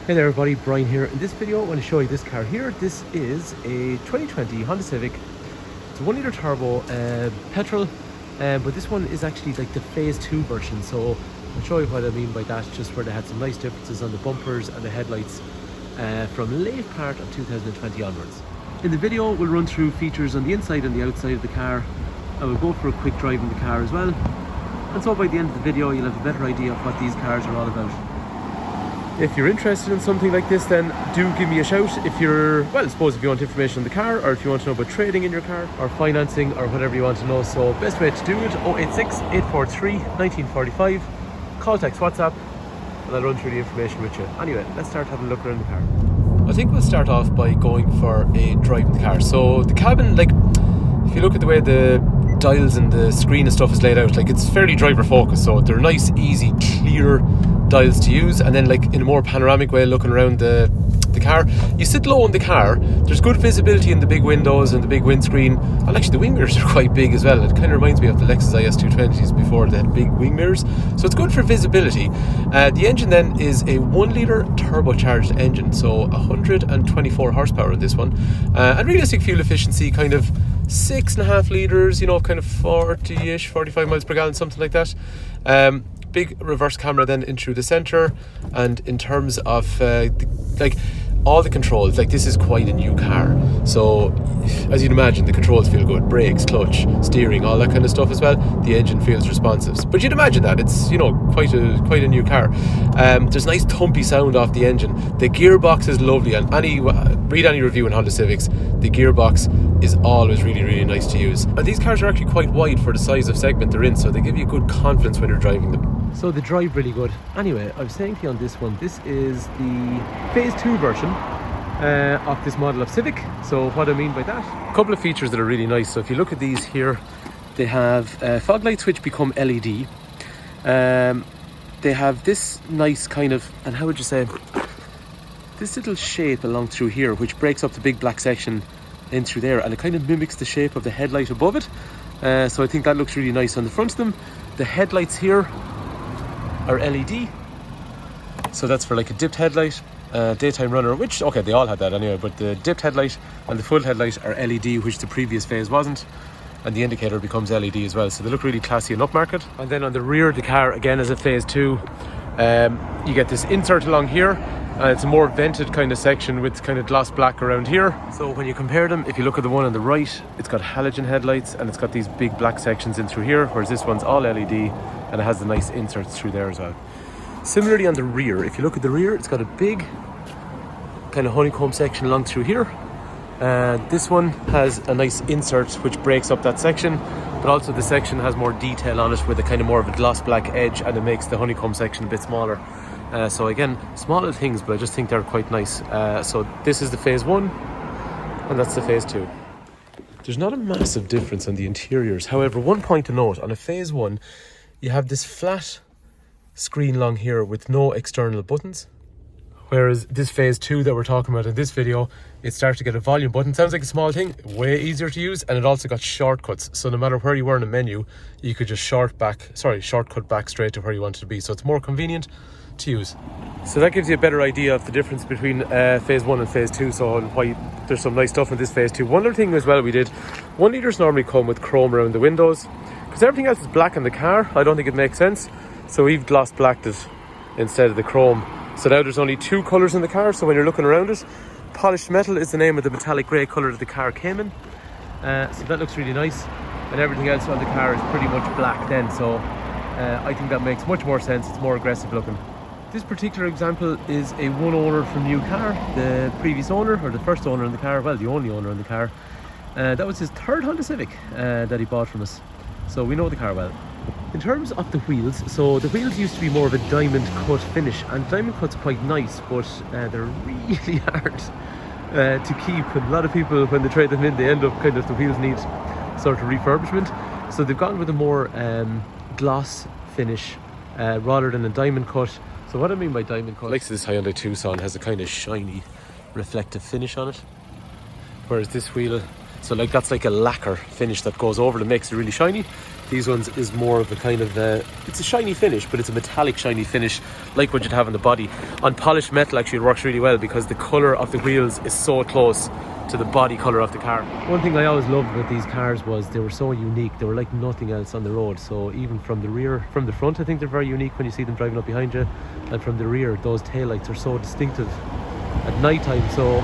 Hey there everybody, Brian here. In this video I want to show you this car here. This is a 2020 Honda Civic. It's a 1 litre turbo petrol, but this one is actually like the phase 2 version. So I'll show you what I mean by that, just where they had some nice differences on the bumpers and the headlights from late part of 2020 onwards. In the video we'll run through features on the inside and the outside of the car. I will go for a quick drive in the car as well. And so by the end of the video you'll have a better idea of what these cars are all about. If you're interested in something like this, then do give me a shout. If you're, well, I suppose if you want information on the car, or if you want to know about trading in your car, or financing, or whatever you want to know. So best way to do it, 086 843 1945. Call, text, WhatsApp, and I'll run through the information with you. Anyway, let's start having a look around the car. I think we'll start off by going for a drive in the car. So the cabin, like, if you look at the way the dials and the screen and stuff is laid out, like, it's fairly driver focused, so they're nice, easy, clear dials to use. And then, like, in a more panoramic way, looking around the car, you sit low in the car, there's good visibility in the big windows and the big windscreen, and actually the wing mirrors are quite big as well. It kind of reminds me of the Lexus IS220s before they had big wing mirrors, so it's good for visibility. The engine then is a 1 litre turbocharged engine, so 124 horsepower in this one, and realistic fuel efficiency kind of 6.5 litres, you know, kind of 40-ish, 45 miles per gallon, something like that. Big reverse camera then in through the centre, and in terms of like all the controls, like, this is quite a new car, so as you'd imagine the controls feel good. Brakes, clutch, steering, all that kind of stuff as well. The engine feels responsive, but you'd imagine that it's, you know, quite a new car. There's nice thumpy sound off the engine. The gearbox is lovely, and read any review on Honda Civics, the gearbox is always really nice to use. And these cars are actually quite wide for the size of segment they're in, so they give you good confidence when you're driving them. So they drive really good. Anyway, I was saying to you on this one, this is the phase 2 version of this model of Civic. So what I mean by that, a couple of features that are really nice. So if you look at these here, they have fog lights which become LED. They have this nice kind of, and how would you say, this little shape along through here which breaks up the big black section in through there, and it kind of mimics the shape of the headlight above it. So I think that looks really nice on the front of them. The headlights here are LED, so that's for like a dipped headlight, daytime runner, which, okay, they all had that anyway, but the dipped headlight and the full headlight are LED, which the previous phase wasn't, and the indicator becomes LED as well, so they look really classy and upmarket. And then on the rear of the car, again as a phase 2, you get this insert along here. It's a more vented kind of section with kind of gloss black around here. So when you compare them, if you look at the one on the right, it's got halogen headlights and it's got these big black sections in through here, whereas this one's all LED and it has the nice inserts through there as well. Similarly on the rear, if you look at the rear, it's got a big kind of honeycomb section along through here. This one has a nice insert which breaks up that section, but also the section has more detail on it with a kind of more of a gloss black edge, and it makes the honeycomb section a bit smaller. So again, small little things, but I just think they're quite nice. So this is the phase 1 and that's the phase 2. There's not a massive difference on the interiors. However, one point to note, on a phase 1 you have this flat screen along here with no external buttons, whereas this phase 2 that we're talking about in this video, it starts to get a volume button. Sounds like a small thing, way easier to use, and it also got shortcuts, so no matter where you were in a menu you could just shortcut back straight to where you wanted to be, so it's more convenient to use. So that gives you a better idea of the difference between phase 1 and phase 2, so and why there's some nice stuff in this phase 2. One other thing as well we did, 1 litres normally come with chrome around the windows, because everything else is black in the car. I don't think it makes sense, so we've gloss blacked it instead of the chrome. So now there's only 2 colours in the car, so when you're looking around it, polished metal is the name of the metallic grey colour that the car came in. So that looks really nice, and everything else on the car is pretty much black then, so I think that makes much more sense. It's more aggressive looking. This particular example is a one owner from new car. The previous owner, or the first owner in the car, well, the only owner in the car, that was his 3rd Honda Civic that he bought from us, so we know the car well. In terms of the wheels, so the wheels used to be more of a diamond cut finish, and diamond cut's quite nice, but they're really hard to keep, and a lot of people, when they trade them in, they end up kind of, the wheels need sort of refurbishment, so they've gone with a more gloss finish rather than a diamond cut. So what I mean by diamond cut, like this Hyundai Tucson has a kind of shiny reflective finish on it, whereas this wheel, so like that's like a lacquer finish that goes over it, makes it really shiny. These ones is more of a kind of it's a shiny finish, but it's a metallic shiny finish, like what you'd have on the body. On polished metal, actually, it works really well because the colour of the wheels is so close to the body colour of the car. One thing I always loved about these cars was they were so unique. They were like nothing else on the road. So even from the rear, from the front, I think they're very unique when you see them driving up behind you, and from the rear, those taillights are so distinctive at night time. So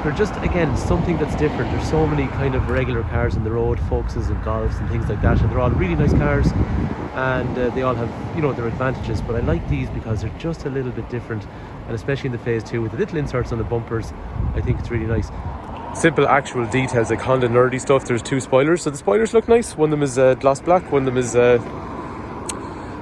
they're just, again, something that's different. There's so many kind of regular cars on the road, Focuses and Golfs and things like that, and they're all really nice cars, and they all have, you know, their advantages, but I like these because they're just a little bit different, and especially in the Phase 2 with the little inserts on the bumpers, I think it's really nice. Simple actual details, like Honda nerdy stuff. There's 2 spoilers, so the spoilers look nice. One of them is gloss black, one of them is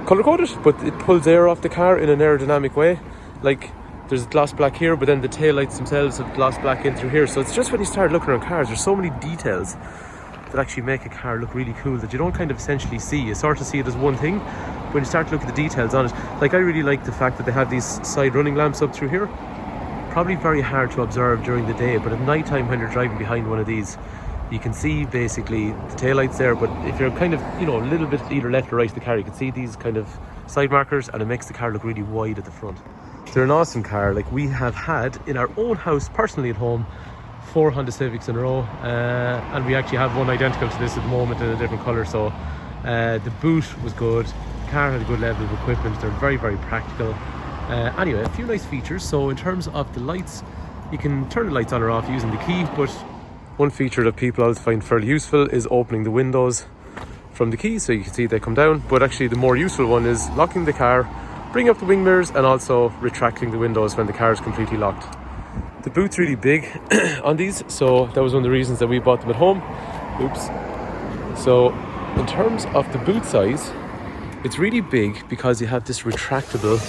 colour coded, but it pulls air off the car in an aerodynamic way. Like, there's gloss black here, but then the taillights themselves have gloss black in through here. So it's just when you start looking around cars, there's so many details that actually make a car look really cool that you don't kind of essentially see. You sort of see it as one thing, but when you start to look at the details on it, like I really like the fact that they have these side running lamps up through here. Probably very hard to observe during the day, but at night time when you're driving behind one of these, you can see basically the taillights there, but if you're kind of, you know, a little bit either left or right of the car, you can see these kind of side markers, and it makes the car look really wide at the front. They're an awesome car. Like, we have had in our own house, personally at home, 4 Honda Civics in a row, and we actually have one identical to this at the moment in a different colour. So the boot was good, the car had a good level of equipment, they're very, very practical. Anyway, a few nice features. So in terms of the lights, you can turn the lights on or off using the key, but one feature that people always find fairly useful is opening the windows from the key, so you can see they come down. But actually the more useful one is locking the car, bringing up the wing mirrors, and also retracting the windows when the car is completely locked. The boot's really big on these, so that was one of the reasons that we bought them at home. Oops. So in terms of the boot size, it's really big because you have this retractable,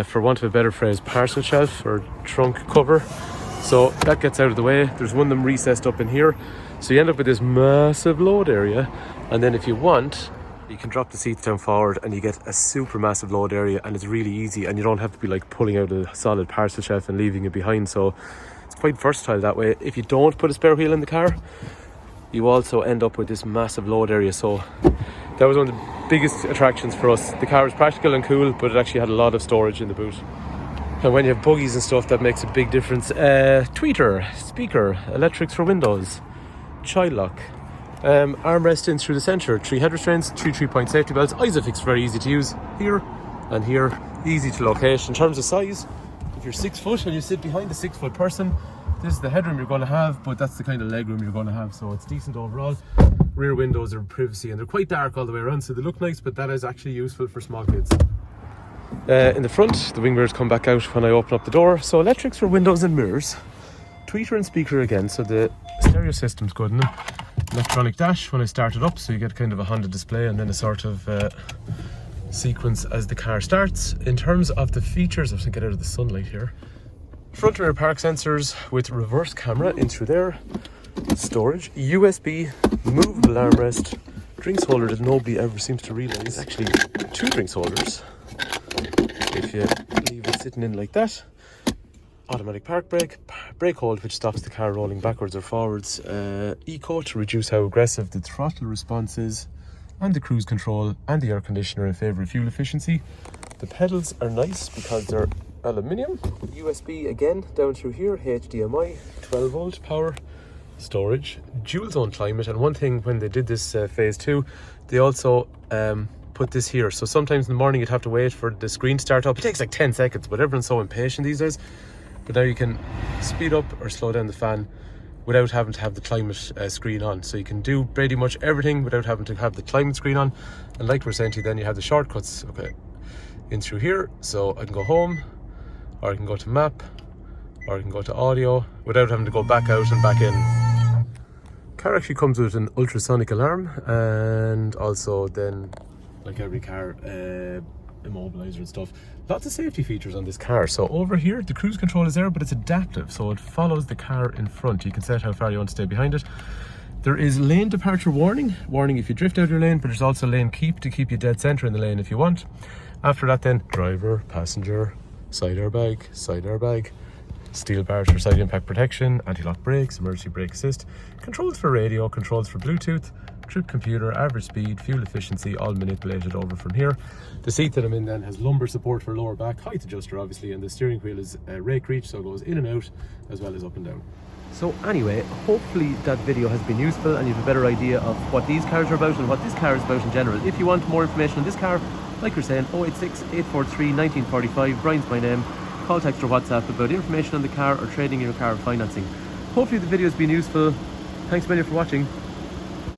for want of a better phrase, parcel shelf or trunk cover. So that gets out of the way. There's one of them recessed up in here, so you end up with this massive load area, and then if you want, you can drop the seats down forward and you get a super massive load area, and it's really easy, and you don't have to be like pulling out a solid parcel shelf and leaving it behind. So it's quite versatile that way. If you don't put a spare wheel in the car, you also end up with this massive load area. So that was one of the biggest attractions for us. The car was practical and cool, but it actually had a lot of storage in the boot. And when you have buggies and stuff, that makes a big difference. Tweeter, speaker, electrics for windows, child lock, armrest in through the centre, 3 head restraints, 3 3-point safety belts. Isofix, very easy to use here and here, easy to locate. In terms of size, if you're 6 foot and you sit behind a 6 foot person, this is the headroom you're going to have, but that's the kind of legroom you're going to have, so it's decent overall. Rear windows are privacy, and they're quite dark all the way around, so they look nice, but that is actually useful for small kids. In the front, the wing mirrors come back out when I open up the door. So electrics for windows and mirrors, tweeter and speaker again, so the stereo system's good, isn't it? Electronic dash when I start it up, so you get kind of a Honda display and then a sort of sequence as the car starts. In terms of the features, I'm going to get out of the sunlight here. Front and rear park sensors with reverse camera in through there. Storage, USB, movable armrest, drinks holder that nobody ever seems to realise. Actually, 2 drinks holders if you leave it sitting in like that. Automatic park brake, brake hold which stops the car rolling backwards or forwards, eco to reduce how aggressive the throttle response is, and the cruise control and the air conditioner in favour of fuel efficiency. The pedals are nice because they're aluminium. USB again down through here, HDMI, 12 volt power, storage, dual zone climate. And one thing when they did this phase 2, they also put this here, so sometimes in the morning you'd have to wait for the screen to start up. It takes like 10 seconds, but everyone's so impatient these days. But now you can speed up or slow down the fan without having to have the climate screen on. So you can do pretty much everything without having to have the climate screen on. And like we're saying to you, then you have the shortcuts, okay, in through here. So I can go home, or I can go to map, or I can go to audio without having to go back out and back in. Car actually comes with an ultrasonic alarm, and also then, like every car, immobilizer and stuff. Lots of safety features on this car. So over here, the cruise control is there, but it's adaptive, so it follows the car in front. You can set how far you want to stay behind it. There is lane departure warning if you drift out of your lane, but there's also lane keep to keep you dead center in the lane if you want. After that then, driver, passenger, side airbag, steel bars for side impact protection, anti-lock brakes, emergency brake assist, controls for radio, controls for Bluetooth, trip computer, average speed, fuel efficiency, all manipulated over from here. The seat that I'm in then has lumbar support for lower back, height adjuster obviously, and the steering wheel is rake reach, so it goes in and out as well as up and down. So anyway, hopefully that video has been useful and you have a better idea of what these cars are about and what this car is about in general. If you want more information on this car, like we're saying, 086 843 1945, Brian's my name. Call, text or WhatsApp about information on the car or trading in your car or financing. Hopefully the video has been useful. Thanks a million for watching.